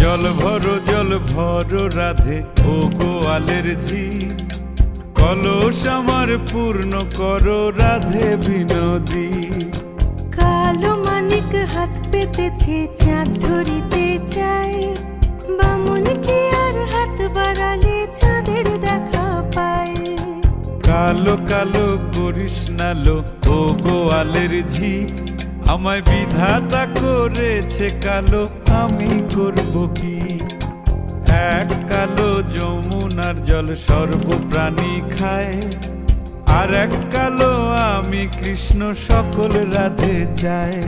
জল ভরো রাধে ও গোয়ালের ঝি, কলস আমার পূর্ণ করো রাধে বিনোদী। কালো মানিক হাত পেতেছে চাঁদ ধরিতে চাই, বামুন কি আর হাত বাড়ালে চাঁদের দেখা পায়। কালো কালো করিস নালো ও গোয়ালের ঝি, আমায় বিধাতা করেছে কালো, আমি করব কি? এক কালো যমুনার জল সর্বপ্রাণী খায়, আর এক কালো আমি কৃষ্ণ সকল রাধে চাই।